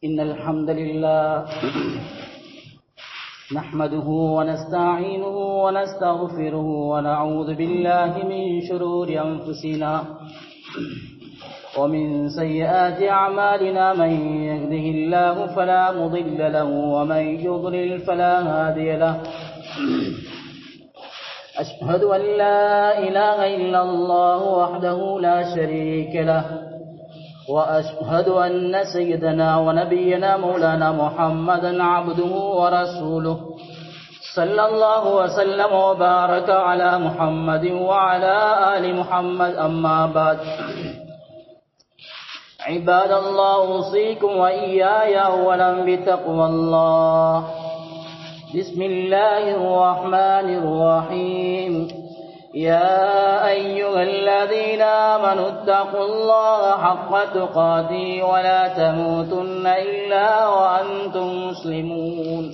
إن الحمد لله نحمده ونستعينه ونستغفره ونعوذ بالله من شرور أنفسنا ومن سيئات أعمالنا من يهده الله فلا مضل له ومن يضلل فلا هادي له أشهد أن لا إله إلا الله وحده لا شريك له وأشهد أن سيدنا ونبينا مولانا محمدا عبده ورسوله صلى الله وسلم وبارك على محمد وعلى آل محمد أما بعد عباد الله أوصيكم وإياي أولا بتقوى الله بسم الله الرحمن الرحيم يا أيها الذين آمنوا اتقوا الله حق تقاته ولا تموتن إلا وأنتم مسلمون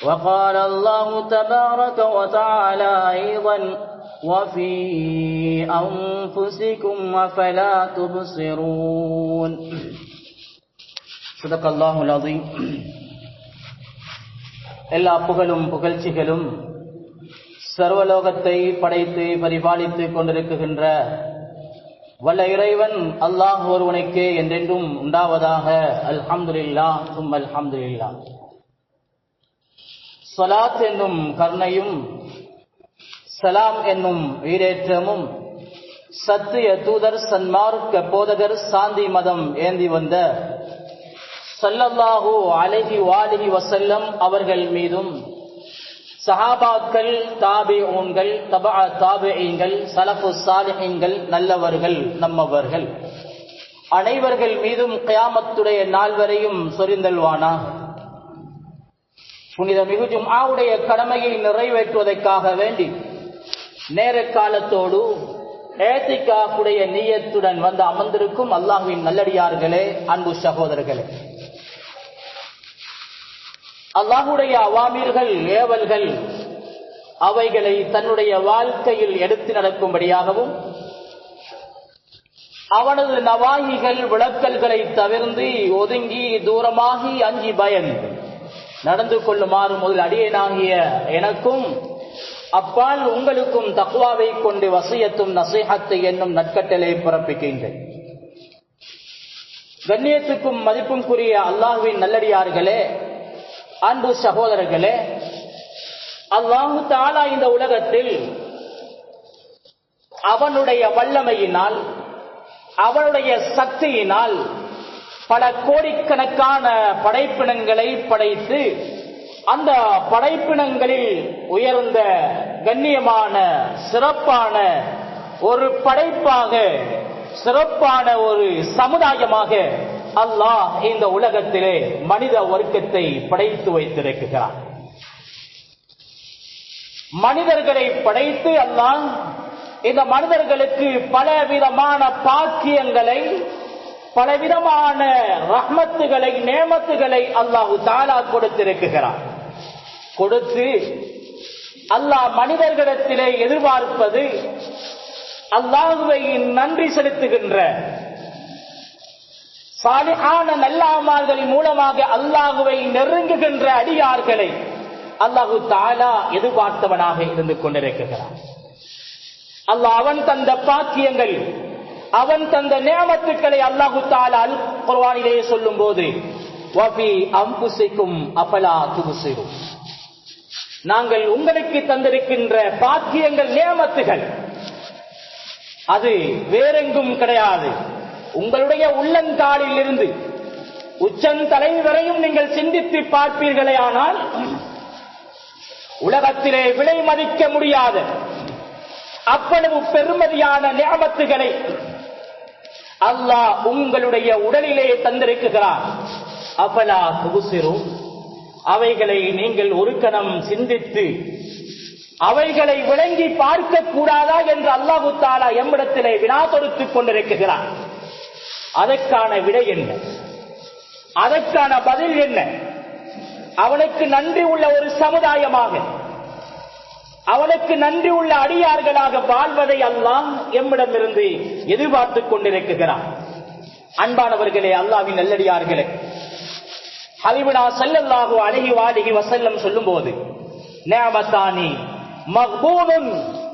وقال الله تبارك وتعالى أيضا وفي أنفسكم أفلا تبصرون صدق الله العظيم எல்லா புகழும் புகழ்ச்சிகளும் சர்வலோகத்தை படைத்து பரிபாலித்துக் கொண்டிருக்கின்ற வல்ல இறைவன் அல்லாஹ் ஒருவனுக்கே என்றென்றும் உண்டாவதாக. அல்ஹம்துலில்லாஹ் சும்ம அல்ஹம்துலில்லாஹ். ஸலாத் என்னும் கருணையும் சலாம் என்னும் ஈடேற்றமும் சத்திய தூதர் சன்மார்க்க போதகர் சாந்தி மதம் ஏந்தி வந்த ஸல்லல்லாஹு அலைஹி வஆலிஹி வஸல்லம் அவர்கள் மீதும் சஹாபாக்கள், தாபிஊன்கள், தபஅ தாபிஈன்கள், ஸலஃபு ஸாலிஹீன்கள், நல்லவர்கள், நம்மவர்கள் அனைவர்கள் மீதும் கியாமத்துடைய நாள் வரையும் சொரிந்தல்வானாக. புனித மிகு ஜும்ஆவுடைய கடமையை நிறைவேற்றுவதற்காக வேண்டி நேர காலத்தோடு ஏத்திகாஃபுடைய நியத்துடன் வந்து அமர்ந்திருக்கும் அல்லாஹ்வின் நல்லடியார்களே, அன்பு சகோதரர்களே, அல்லாஹ்வுடைய அவாமீர்கள், ஏவல்கள், அவைகளை தன்னுடைய வாழ்க்கையில் எடுத்து நடக்கும்படியாகவும் அவனது நவாகிகள், விளக்கல்களை தவிர்ந்து ஒதுங்கி தூரமாகி அஞ்சி பயந்து நடந்து கொள்ளுமாறு முதல் அடியேனாகிய எனக்கும் அப்பால் உங்களுக்கும் தக்வாவை கொண்டு வசியத்தும் நசீஹத்தை என்னும் நற்கட்டளை பிறப்பிக்கின்றேன். கண்ணியத்துக்கும் மதிப்புக்குரிய அல்லாஹ்வின் நல்லடியார்களே, அன்பு சகோதரர்களே, அல்லாஹு தஆலா இந்த உலகத்தில் அவனுடைய வல்லமையினால், அவனுடைய சக்தியினால் பல கோடிக்கணக்கான படைப்பினங்களை படைத்து அந்த படைப்பினங்களில் உயர்ந்த கண்ணியமான சிறப்பான ஒரு படைப்பாக, சிறப்பான ஒரு சமுதாயமாக அல்லாஹ் இந்த உலகத்திலே மனித வர்க்கத்தை படைத்து வைத்திருக்கிறார். மனிதர்களை படைத்து அல்லாஹ் இந்த மனிதர்களுக்கு பலவிதமான பாக்கியங்களை, பலவிதமான ரஹ்மத்துகளை, நேமத்துகளை அல்லாஹ் தஆலா கொடுத்திருக்கிறார். கொடுத்து அல்லாஹ் மனிதர்களிடத்திலே எதிர்பார்ப்பது அல்லாஹ்வை நன்றி செலுத்துகின்ற சாலிஹான நல்ல அமல்கள் மூலமாக அல்லாஹ்வை நெருங்குகின்ற அடியார்களை அல்லாஹ் தஆலா எதிர்பார்த்தவனாக இருந்து கொண்டிருக்கிறார். அல்லாஹ் அவன் தந்த பாக்கியங்கள், அவன் தந்த நியமத்துக்களை அல்லாஹ் தஆலா அல் குர்ஆனிலே சொல்லும் போது வஃபி அன்ஃபுசிக்கும் அஃபலா துப்சிரூன், நாங்கள் உங்களுக்கு தந்திருக்கின்ற பாக்கியங்கள், நியமத்துகள் அது வேறெங்கும் கிடையாது. உங்களுடைய உள்ளங்காலில் இருந்து உச்சந்தலை வரையும் நீங்கள் சிந்தித்து பார்ப்பீர்களே ஆனால் உலகத்திலே விலை மதிக்க முடியாத அவ்வளவு பெருமதியான நியமத்துகளை அல்லாஹ் உங்களுடைய உடலிலே தந்திருக்கிறார். அஃபலா துப்சிரூன், அவைகளை நீங்கள் ஒரு கணம் சிந்தித்து அவைகளை விளங்கி பார்க்க கூடாதா என்று அல்லாஹ் தஆலா எம்மிடத்திலே வினா தொடுத்துக் கொண்டிருக்கிறார். அதற்கான விடை என்ன? அதற்கான பதில் என்ன? அவனுக்கு நன்றி உள்ள ஒரு சமுதாயமாக, அவனுக்கு நன்றி உள்ள அடியார்களாக வாழ்வதை அல்லாஹ் எம்மிடமிருந்து எதிர்பார்த்துக் கொண்டிருக்கிறான். அன்பானவர்களே, அல்லாஹ்வின் நல்லடியார்களே, ஹபீபுனா ஸல்லல்லாஹு அலைஹி வஸல்லம் சொல்லும்போது நிஅமத்தானி மக்பூனுன்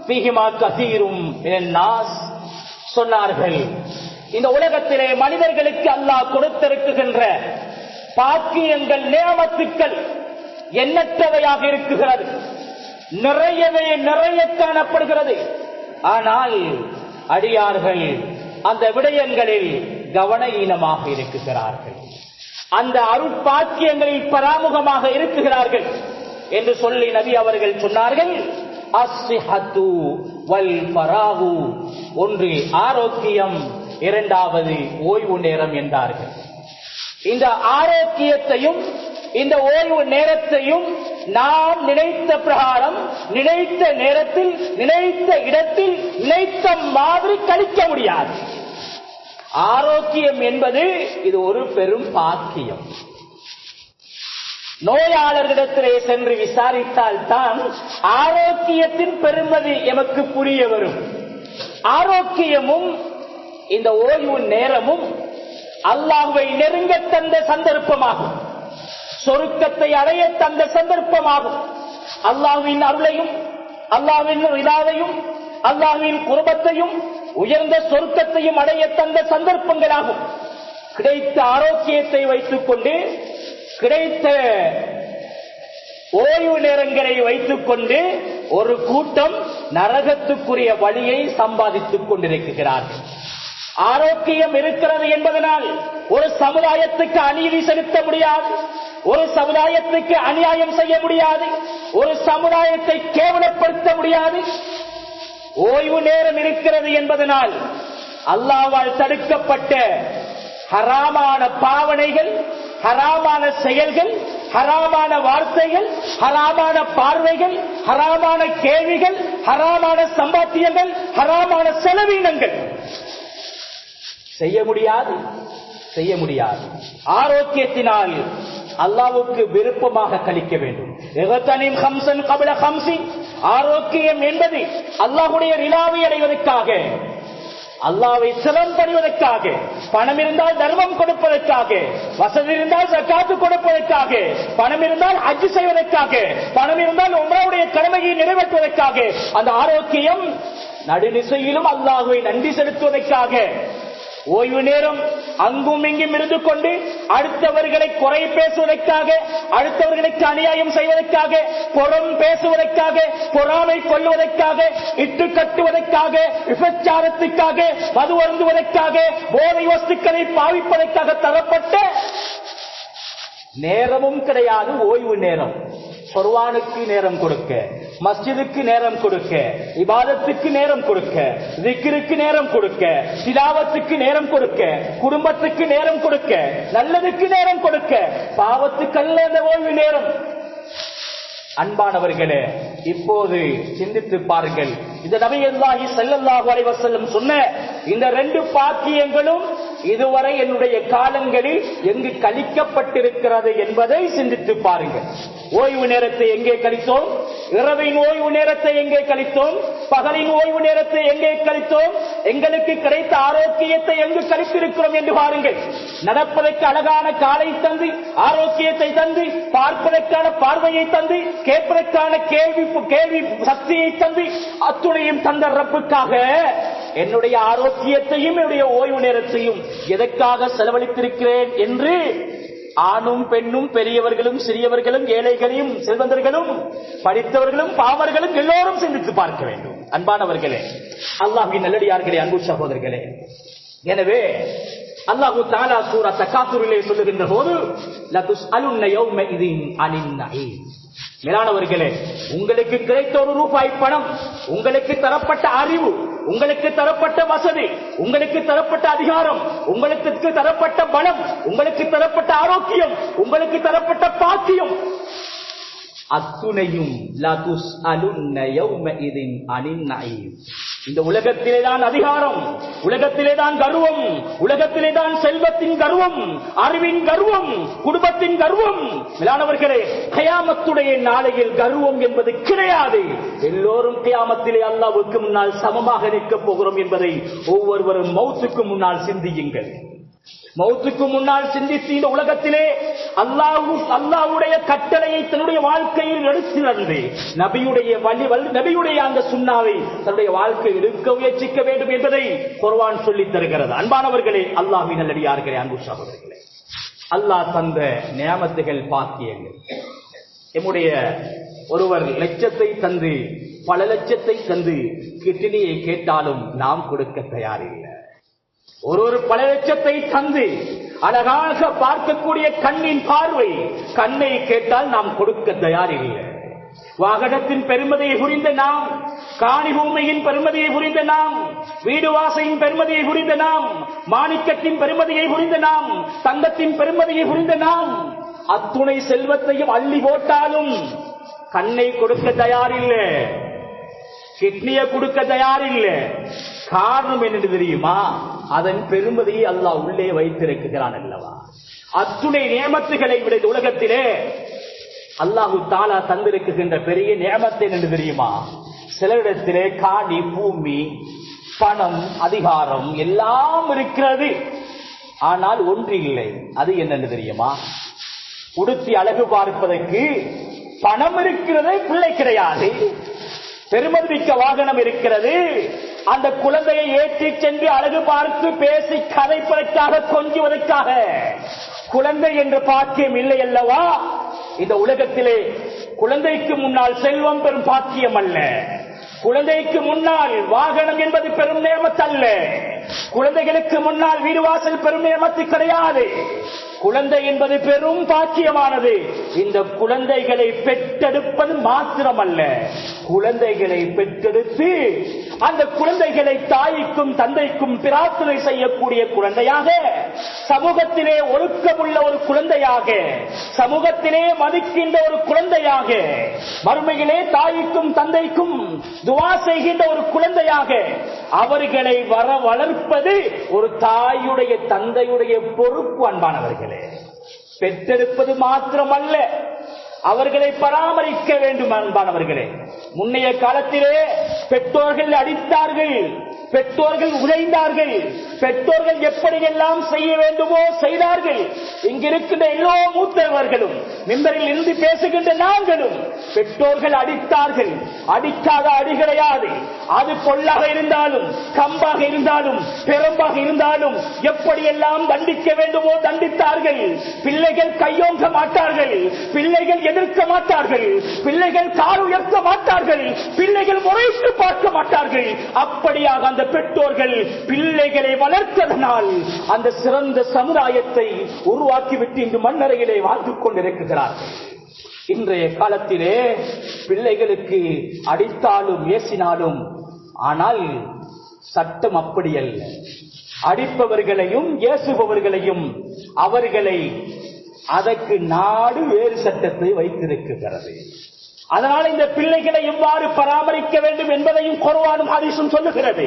ஃபீஹிமா கஸீரும் மினன் நாஸ் சொன்னார்கள், இந்த உலகத்திலே மனிதர்களுக்கு அல்லாஹ் கொடுத்திருக்கின்ற பாக்கியங்கள் நிஅமத்துக்கள் எண்ணற்றவையாக இருக்குகிறது, நிறைய காணப்படுகிறது. ஆனால் அடியார்கள் அந்த விடயங்களில் கவனஈனமாக இருக்குகிறார்கள், அந்த அருட்பாக்கியங்களில் பராமுகமாக இருக்குகிறார்கள் என்று சொல்லி நபி அவர்கள் சொன்னார்கள், அஸ்ஸிஹத்து வல் ஃபராகு, ஒன்று ஆரோக்கியம், இரண்டாவது ஓய்வு நேரம் என்றார்கள். இந்த ஆரோக்கியத்தையும் இந்த ஓய்வு நேரத்தையும் நாம் நினைத்த பிரகாரம், நினைத்த நேரத்தில், நினைத்த இடத்தில், நினைத்த மாதிரி கழிக்க முடியாது. ஆரோக்கியம் என்பது இது ஒரு பெரும் பாக்கியம். நோயாளர்களிடத்திலே சென்று விசாரித்தால் தான் ஆரோக்கியத்தின் பெருமதி எமக்கு புரிய வரும். ஆரோக்கியமும் இந்த ஓய்வு நேரமும் அல்லாஹ்வை நெருங்க தந்த சந்தர்ப்பமாகும், சொருக்கத்தை அடைய தந்த சந்தர்ப்பமாகும். அல்லாஹ்வின் அருளையும் அல்லாஹ்வின் ரிதாவையும் அல்லாஹ்வின் குர்பத்தையும் உயர்ந்த சொருக்கத்தையும் அடைய தந்த சந்தர்ப்பங்களாகும். கிடைத்த ஆரோக்கியத்தை வைத்துக் கொண்டு, கிடைத்த ஓய்வு நேரங்களை வைத்துக் கொண்டு ஒரு கூட்டம் நரகத்துக்குரிய வழியை சம்பாதித்துக் கொண்டிருக்கிறார்கள். ஆரோக்கியம் இருக்கிறது என்பதனால் ஒரு சமுதாயத்துக்கு அநீதி செலுத்த முடியாது, ஒரு சமுதாயத்துக்கு அநியாயம் செய்ய முடியாது, ஒரு சமுதாயத்தை கேவலப்படுத்த முடியாது. ஓய்வு நேரம் இருக்கிறது என்பதனால் அல்லாஹ்வால் தடுக்கப்பட்ட ஹராமான பாவனைகள், ஹராமான செயல்கள், ஹராமான வார்த்தைகள், ஹராமான பார்வைகள், ஹராமான கேள்விகள், ஹராமான சம்பாத்தியங்கள், ஹராமான செலவீனங்கள் செய்ய முடியாது. ஆரோக்கியத்தினால் அல்லாஹ்வுக்கு விருப்பமாக கழிக்க வேண்டும். ஆரோக்கியம் என்பது அல்லாஹ்வுடைய ரிலாவை அடைவதற்காக, அல்லாஹ்வை சிரமப்படுவதற்காக, பணம் இருந்தால் தர்மம் கொடுப்பதற்காக, வசதி இருந்தால் ஜகாத்து கொடுப்பதற்காக, பணம் இருந்தால் ஹஜ் செய்வதற்காக, பணம் இருந்தால் உம்ராவுடைய கடமையை நிறைவேற்றுவதற்காக, அந்த ஆரோக்கியம் நடுநிசையிலும் அல்லாஹ்வை நன்றி செலுத்துவதற்காக. ஓய்வு நேரம் அங்கும் இங்கும் இருந்து கொண்டு அடுத்தவர்களை குறை பேசுவதற்காக, அடுத்தவர்களுக்கு அநியாயம் செய்வதற்காக, புறம் பேசுவதற்காக, பொறாமை கொள்வதற்காக, இட்டு கட்டுவதற்காக, விபச்சாரத்துக்காக, மது அருந்துவதற்காக, போதை வஸ்துக்களை பாவிப்பதற்காக தரப்பட்ட நேரமும் கிடையாது. ஓய்வு நேரம் குர்ஆனுக்கு நேரம் கொடுக்க, மஸ்ஜிதுக்கு நேரம் கொடுக்க, இபாதத்துக்கு நேரம் கொடுக்க, திக்ருக்கு நேரம் கொடுக்க, திலாவத்துக்கு நேரம் கொடுக்க, குடும்பத்துக்கு நேரம் கொடுக்க, நல்லதுக்கு நேரம் கொடுக்க, பாவத்துக்கல்ல அந்த ஓய்வு நேரம். அன்பானவர்களே, இப்போது சிந்தித்து பாருங்கள், இந்த நபியல்லாஹி ஸல்லல்லாஹு அலைஹி வஸல்லம் சொன்ன இந்த ரெண்டு பாக்கியங்களும் இதுவரை என்னுடைய காலங்களில் எங்கு கழிக்கப்பட்டிருக்கிறது என்பதை சிந்தித்து பாருங்கள். ஓய்வு நேரத்தை எங்கே கழித்தோம்? இரவின் ஓய்வு நேரத்தை எங்கே கழித்தோம்? பகலின் ஓய்வு நேரத்தை எங்கே கழித்தோம்? எங்களுக்கு கிடைத்த ஆரோக்கியத்தை எங்கு கழித்திருக்கிறோம் என்று பாருங்கள். நடப்பதற்கு அழகான காலை தந்து, ஆரோக்கியத்தை தந்து, பார்ப்பதற்கான பார்வையை தந்து, கேட்பதற்கான கேள்வி சக்தியை தந்து, அத்துணையும் தந்த ரப்புக்காக என்னுடைய ஆரோக்கியத்தையும் என்னுடைய ஓய்வு நேரத்தையும் எதற்காக செலவழித்திருக்கிறேன் என்று ஆணும் பெண்ணும், பெரியவர்களும் சிறியவர்களும், ஏழைகளையும் செல்வந்தர்களும், படித்தவர்களும் பாமர்களும் எல்லோரும் சிந்தித்து பார்க்க வேண்டும். அன்பானவர்களே, அல்லாஹ்வின் நல்லடியார்களே, அன்பு சகோதரர்களே, எனவே அல்லாஹ் தஆலா சூரா தகாசுரிலே சொல்லுகின்ற போது லதுஸ்அலுன்ன யௌமஇதின் அனின் நஈம், மேலானவர்களே, உங்களுக்கு கிடைத்த ₹1 பணம், உங்களுக்கு தரப்பட்ட அறிவு, உங்களுக்கு தரப்பட்ட வசதி, உங்களுக்கு தரப்பட்ட அதிகாரம், உங்களுக்கு தரப்பட்ட பலம், உங்களுக்கு தரப்பட்ட ஆரோக்கியம், உங்களுக்கு தரப்பட்ட பாக்கியம், அத்துணையும் லதுஸ்அலுன்ன யௌமஇதின் அனின் நஈம். இந்த உலகத்திலேதான் அதிகாரம், உலகத்திலேதான் கர்வம், உலகத்திலேதான் செல்வத்தின் கர்வம், அறிவின் கர்வம், குடும்பத்தின் கர்வம். மேலானவர்களே, கியாமத்துடைய நாளையில் கர்வம் என்பது கிடையாது. எல்லோரும் கியாமத்திலே அல்லாஹ்வுக்கு முன்னால் சமமாக நிற்கப் போகிறோம் என்பதை ஒவ்வொருவரும் மௌத்துக்கு முன்னால் சிந்தியுங்கள். மௌத்துக்கு முன்னால் சிந்தித்து இந்த உலகத்திலே அல்லாஹ்வுடைய கட்டளையை தன்னுடைய வாழ்க்கையில் எடுத்து நடந்து நபியுடைய அந்த சுன்னாவை தன்னுடைய வாழ்க்கையில் எடுக்க முயற்சிக்க வேண்டும் என்பதை குர்ஆன் சொல்லித் தருகிறது. அன்பானவர்களே, அல்லாஹ்வின் நல்லடியார்களே, அன்பு சகோதரர்களே, அல்லாஹ் தந்த நியாமத்துகள் பாக்கியங்கள். நம்முடைய ஒருவர் லட்சத்தை தந்து பல லட்சத்தை தந்து கிட்னியை கேட்டாலும் நாம் கொடுக்க தயாரில்லை. ஒரு பல லட்சத்தை தந்து அழகாக பார்க்கக்கூடிய கண்ணின் பார்வை, கண்ணை கேட்டால் நாம் கொடுக்க தயாரில்லை. வாகனத்தின் பெருமதியை புரிந்த நாம், காணி பூமியின் பெருமதியை புரிந்த நாம், வீடு வாசையின் பெருமதியை புரிந்த நாம், மாணிக்கத்தின் பெருமதியை புரிந்த நாம், தங்கத்தின் பெருமதியை புரிந்த நாம், அத்துணை செல்வத்தையும் அள்ளி போட்டாலும் கண்ணை கொடுக்க தயாரில்லை, கிட்னியை கொடுக்க தயாரில்லை. காரணம் என்ன தெரியுமா? அதன் பெருமதியை அல்லாஹ் உள்ளே வைத்திருக்கிறான் அல்லவா? அத்துணை நியமத்துகளை விட உலகத்திலே அல்லாஹு தஆலா தந்திருக்கின்ற பெரிய நியமத்தை என்ன தெரியுமா? சிலரிடத்திலே காணி, பூமி, பணம், அதிகாரம் எல்லாம் இருக்கிறது. ஆனால் ஒன்று இல்லை. அது என்னன்னு தெரியுமா? உடுத்தி அழகு பார்ப்பதற்கு பணம் இருக்கிறது, பிள்ளை கிடையாது. பெருமதிமிக்க வாகனம் இருக்கிறது, அந்த குழந்தையை ஏற்றி சென்று அழகு பார்த்து பேசி கதைப்பதற்காக, கொஞ்சுவதற்காக குழந்தை என்ற பாக்கியம் இல்லை அல்லவா? இந்த உலகத்திலே குழந்தைக்கு முன்னால் செல்வம் பெரும் பாக்கியம் அல்ல, குழந்தைக்கு முன்னால் வாகனம் என்பது பெரும் நேமத்து அல்ல, குழந்தைகளுக்கு முன்னால் வீடு வாசல் பெரும் நேமத்து கிடையாது. குழந்தை என்பது பெரும் பாக்கியமானது. இந்த குழந்தைகளை பெற்றெடுப்பது மாத்திரமல்ல, குழந்தைகளை பெற்றெடுத்து அந்த குழந்தைகளை தாய்க்கும் தந்தைக்கும் பிரார்த்தனை செய்யக்கூடிய குழந்தையாக, சமூகத்திலே ஒழுக்கமுள்ள ஒரு குழந்தையாக, சமூகத்திலே மதிக்கின்ற ஒரு குழந்தையாக, மறுமையிலே தாய்க்கும் தந்தைக்கும் துஆ செய்கின்ற ஒரு குழந்தையாக அவர்களை வளர்ப்பது ஒரு தாயுடைய தந்தையுடைய பொறுப்பு. அன்பானவர்களே, பெற்றெடுப்பது மாத்திரமல்ல, அவர்களை பராமரிக்க வேண்டும். அன்பானவர்களே, முன்னைய காலத்திலே பெற்றோர்கள் அடித்தார்கள், பெற்றோர்கள் உழைந்தார்கள், பெற்றோர்கள் எப்படியெல்லாம் செய்ய வேண்டுமோ செய்தார்கள். இங்கிருக்கின்ற எல்லா மூத்தவர்களும், மிம்பரில் இருந்து பேசுகின்ற நாங்களும், பெற்றோர்கள் அடித்தார்கள். அடிக்காத அடி கிடையாது. அது பொல்லாக இருந்தாலும், கம்பாக இருந்தாலும், பெரும்பாக இருந்தாலும் எப்படியெல்லாம் தண்டிக்க வேண்டுமோ தண்டித்தார்கள். பிள்ளைகள் கையோங்க மாட்டார்கள், பிள்ளைகள் எதிர்க்க மாட்டார்கள், பிள்ளைகள் கால் உயர்த்த மாட்டார்கள், பிள்ளைகள் முறைத்து பார்க்க மாட்டார்கள். அப்படியாக அந்த பெற்றோர்கள் பிள்ளைகளை வளர்த்ததனால் அந்த சிறந்த சமுதாயத்தை உருவாக்கிவிட்டு இன்று மண்ணறையிலே வாழ்ந்து கொண்டிருக்கிறார்கள். இன்றைய காலத்திலே பிள்ளைகளுக்கு அடித்தாலும் ஏசினாலும், ஆனால் சட்டம் அப்படி அல்ல. அடிப்பவர்களையும் ஏசுபவர்களையும் அவர்களை அதற்கு நாடு வேறு சட்டத்தை வைத்திருக்கிறது. அதனால் இந்த பிள்ளைகளை எவ்வாறு பராமரிக்க வேண்டும் என்பதையும் குர்ஆனும் ஹதீஸும் சொல்லுகிறது.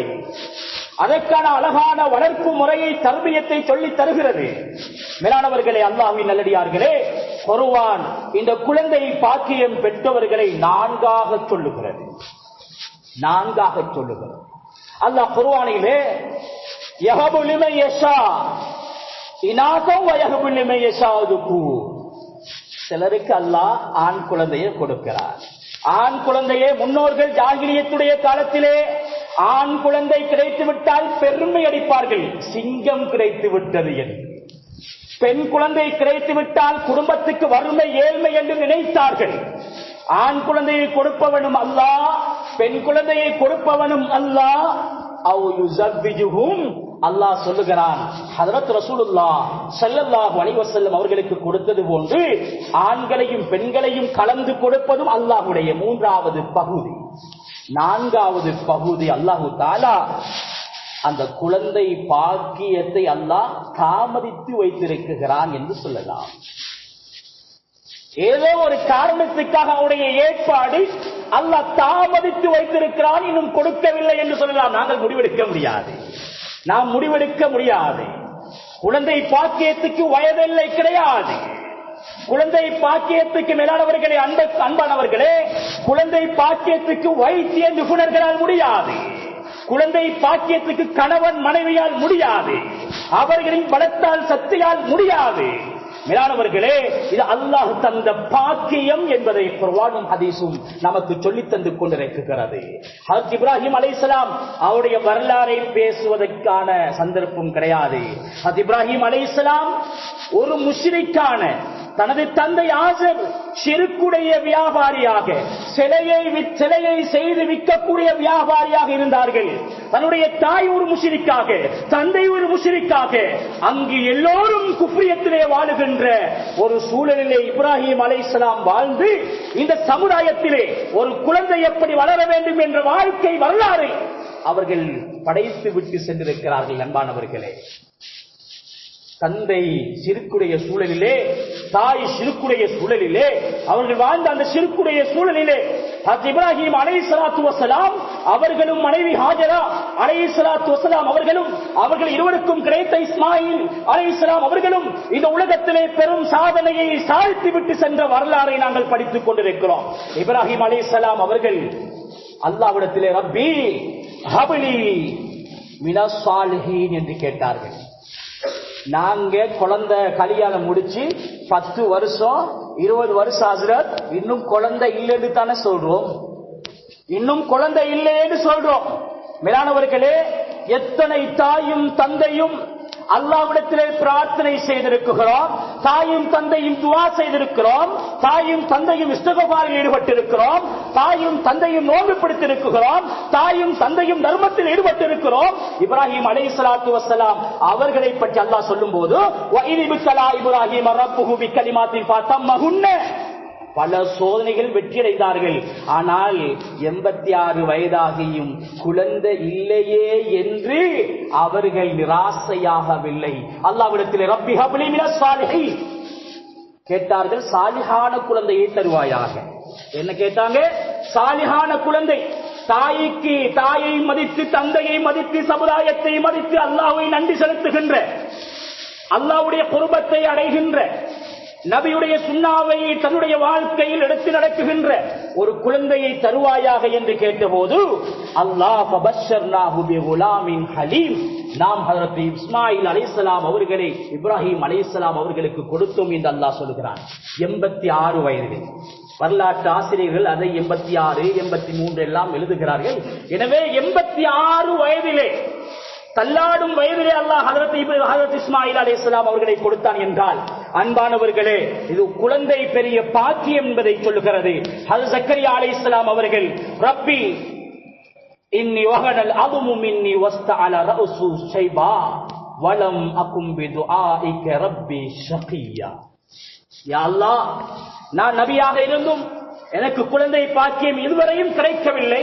அதற்கான அழகான வளர்ப்பு முறையை, தர்பியத்தை சொல்லித் தருகிறது. மேலானவர்களே, அல்லாஹ்வின் நல்லடியார்களே, குர்ஆன் இந்த குழந்தை பாக்கியம் பெற்றவர்களை நான்காக சொல்லுகிறது. அல்லாஹ் குர்ஆனிலே யஹபு லிமன் யஷா இனாஸா வ யஹபு லிமன் யஷா துக்கூர், சிலருக்கு அல்லாஹ் ஆண் குழந்தையை கொடுக்கிறார். ஆண் குழந்தையை முன்னோர்கள் ஜாகிலியத்துடைய காலத்திலே ஆண் குழந்தை கிடைத்து விட்டால் பெருமை அடிப்பார்கள், சிங்கம் கிடைத்து விட்டது என்று. பெண் குழந்தை கிடைத்து விட்டால் குடும்பத்துக்கு வறுமை, ஏழ்மை என்று நினைத்தார்கள். ஆண் குழந்தையை கொடுப்பவனும் அல்லாஹ், பெண் குழந்தையை கொடுப்பவனும் அல்லாஹ். அல்லாஹ் சொல்லுகிறான், ஹஜ்ரத் ரசூலுல்லாஹ் ஸல்லல்லாஹு அலைஹி வஸல்லம் அவர்களுக்கு கொடுத்தது போன்று ஆண்களையும் பெண்களையும் கலந்து கொடுப்பதும் அல்லாஹ்வுடைய மூன்றாவது பகுதி. நான்காவது பகுதி அல்லாஹு தஆலா அந்த குழந்தை பாக்கியத்தை அல்லாஹ் தாமதித்து வைத்திருக்கிறான் என்று சொல்லலாம். ஏதோ ஒரு காரணத்துக்காக அவருடைய ஏற்பாடு அல்லாஹ் தாமதித்து வைத்திருக்கிறான், இன்னும் கொடுக்கவில்லை என்று சொல்லலாம். நாங்கள் முடிவெடுக்க முடியாது, நாம் முடிவெடுக்க முடியாது. குழந்தை பாக்கியத்துக்கு வயதில்லை கிடையாது. குழந்தை பாக்கியத்துக்கு மேலானவர்களே, அன்பானவர்களே, குழந்தை பாக்கியத்துக்கு வைத்திய நிபுணர்களால் முடியாது. குழந்தை பாக்கியத்துக்கு கணவன் மனைவியால் முடியாது, அவர்களின் பலத்தால் சக்தியால் முடியாது. மேலானவர்களே, இது அல்லாஹ் தந்த பாக்கியம் என்பதை குர்ஆனும் ஹதீஸும் நமக்கு சொல்லித் தந்து கொண்டிருக்கிறது. ஹஜ்ரத் இப்ராஹிம் அலைஹிஸ்ஸலாம் அவருடைய வரலாறை பேசுவதற்கான சந்தர்ப்பம் கிடையாது. ஹஜ்ரத் இப்ராஹிம் அலைஹிஸ்ஸலாம் ஒரு முஷ்ரிக்கான தனது தந்தை ஆசர் ஷிர்க்குடைய வியாபாரியாக, சிலையை செய்து விற்கக்கூடிய வியாபாரியாக இருந்தார்கள். தன்னுடைய தாய் ஒரு முஷ்ரிக்காக, தந்தை ஒரு முஷ்ரிக்காக, அங்கு எல்லோரும் குஃப்ரியத்திலே வாழுகின்ற ஒரு சூழலிலே இப்ராஹிம் அலைஹிஸ்ஸலாம் வாழ்ந்து இந்த சமுதாயத்திலே ஒரு குழந்தை எப்படி வளர வேண்டும் என்ற வாழ்க்கை வரலாறை அவர்கள் படைத்து விட்டு சென்றிருக்கிறார்கள். அன்பானவர்களே, தந்தை சிறுக்குடைய சூழலிலே, தாய் சிறுக்குடைய சூழலிலே, அவர்கள் வாழ்ந்த அந்த சிறுக்குடைய சூழலிலே ஹஜ்ரத் இப்ராஹிம் அலைஹிஸ்ஸலாத்து வஸலாம் அவர்களும் மனைவி ஹாஜரா அலைஹிஸ்ஸலாத்து வஸலாம் அவர்களும் அவர்கள் இருவருக்கும் கிடைத்த இஸ்மாயில் அலைஹிஸ்ஸலாம் அவர்களும் இந்த உலகத்திலே பெரும் சாதனையை சாதித்து விட்டு சென்ற வரலாறை நாங்கள் படித்துக் கொண்டிருக்கிறோம். இப்ராஹிம் அலைஹிஸ்ஸலாம் அவர்கள் அல்லாஹ்விடத்திலே ரப்பி ஹப்லி மினஸ் சாலிஹீன் என்று கேட்டார்கள். நாங்க குழந்தை கல்யாணம் முடிச்சு 10 வருஷம் 20 வருஷம் ஹஸ்ரத், இன்னும் குழந்தை இல்லைன்னு தானே சொல்றோம், இன்னும் குழந்தை இல்லைன்னு சொல்றோம். மேலானவர்களே, எத்தனை தாயும் தந்தையும் அல்லாஹ்விடத்திலே பிரார்த்தனை செய்திருக்கிறோம், தாயும் தந்தையும் துஆ செய்திருக்கிறோம், தாயும் தந்தையும் இஸ்திக்ஃபாரில் ஈடுபட்டிருக்கிறோம், தாயும் தந்தையும் நோன்பு பிடித்திருக்கிறோம், தாயும் தந்தையும் தர்மத்தில் ஈடுபட்டிருக்கிறோம். இப்ராஹிம் அலைஹிஸ்ஸலாத்து வஸ்ஸலாம் அவர்களை பற்றி அல்லாஹ் சொல்லும்போது வஇதிபுத்தலா இப்ராஹிம் ரப்புஹு பிகலிமாத்தின் ஃபதம்மஹுன்ன, பல சோதனைகள் வெற்றியடைந்தார்கள். ஆனால் 86 வயதாகியும் குழந்தை இல்லையே என்று அவர்கள் நிராசையாகவில்லை. அல்லாஹ்விடத்தில் ரப்பி ஹப்லி மினஸ் சாலிஹீன் கேட்டார்கள், சாலிஹான குழந்தையை தருவாயாக. என்ன கேட்டாங்க? சாலிஹான குழந்தை. தாயை மதித்து, தந்தையை மதித்து, சமுதாயத்தை மதித்து, அல்லாஹ்வை நன்றி செலுத்துகின்ற, அல்லாஹ்வுடைய குர்பத்தை அடைகின்ற, நபியுடைய சுன்னாவை தன்னுடைய வாழ்க்கையில் எடுத்து நடக்குகின்ற ஒரு குழந்தையை தருவாயாக என்று கேட்டபோது அல்லாஹ் ஃபபஷர்னாஹு பிகுலாமின் ஹலீம், நாம் ஹஜ்ரத் இஸ்மாயில் அலைஹிஸ்ஸலாம் அவர்களை இப்ராஹிம் அலைஹிஸ்ஸலாம் அவர்களுக்கு கொடுத்தோம் என்று அல்லாஹ் சொல்கிறான். 86 வயதில் வரலாற்று ஆசிரியர்கள் அதை 86, 83 எல்லாம் எழுதுகிறார்கள். எனவே 86 வயதிலே, தள்ளாடும் வயதிலே அல்லாஹ் ஹஜ்ரத் இஸ்மாயில் அலைஹிஸ்ஸலாம் அவர்களை கொடுத்தான் என்றால், அன்பானவர்களே, இது குழந்தை பெரிய பாக்கியம் என்பதை சொல்லுகிறது. ஹஜ்ரத் ஜக்கரியா அலைஹிஸ்ஸலாம் அவர்கள் ரப்பி இன்னி வஹனல் அதுமு மின்னி வஸ்தஅல ரஅசு ஷைபா வலம் அகும் பிதுஆஇக ரப்பி ஷகியா. யா அல்லாஹ், நான் நபியாக இருந்தும் எனக்கு குழந்தை பாக்கியம் இதுவரையும் கிடைக்கவில்லை.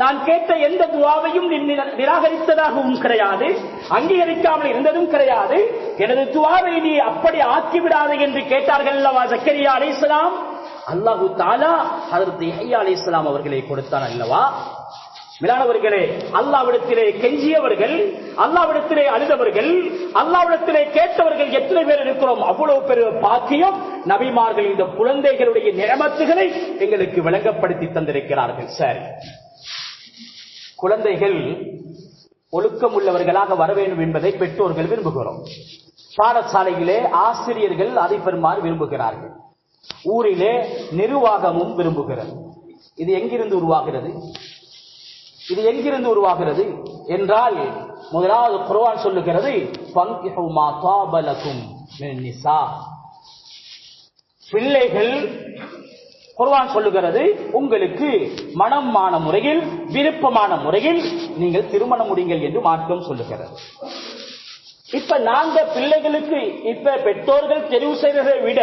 நான் கேட்ட எந்த துஆவையும் நிராகரித்ததாகவும் கிடையாது, அங்கீகரிக்காமல் இருந்ததும் கிடையாது. எனது துஆவை நீ அப்படி ஆக்கிவிடாது என்று கேட்டார்கள் அல்லவா ஜக்கரியா அலைஹிஸ்ஸலாம். அல்லாஹு தஆலா ஹஜ்ரத் யஹ்யா அலைஹிஸ்ஸலாம் அவர்களை கொடுத்தான் அல்லவா. மேலானவர்களே, அல்லாஹ்விடத்திலே கெஞ்சியவர்கள், அல்லாஹ்விடத்திலே அழுதவர்கள், அல்லாஹ்விடத்திலே கேட்டவர்கள் எத்தனை பேர் இருக்கிறோம்? அவ்வளவு பெரிய பாக்கியம் நபிமார்கள் இந்த குழந்தைகளுடைய நியமத்துகளை எங்களுக்கு விளங்கப்படுத்தி தந்திருக்கிறார்கள். சரி, குழந்தைகள் ஒழுக்கம் உள்ளவர்களாக வர வேண்டும் என்பதை பெற்றோர்கள் விரும்புகிறோம். பாடசாலையிலே ஆசிரியர்கள் அதை பெருமாறு விரும்புகிறார்கள். ஊரிலே நிர்வாகமும் விரும்புகிறது. இது எங்கிருந்து உருவாகிறது? இது எங்கிருந்து உருவாகிறது என்றால், முதலாவது குர்ஆன் சொல்லுகிறது, ஃபன்கிஹு மா தாப லகும் மின் நிசா. பிள்ளைகள், குர்ஆன் சொல்லுகிறது, உங்களுக்கு மனமான முறையில், விருப்பமான முறையில் நீங்கள் திருமணம் முடியுங்கள் என்று மார்க்கம் சொல்லுகிறது. இப்ப நாங்க பிள்ளைகளுக்கு, இப்ப பெற்றோர்கள் தெரிவு செய்வதை விட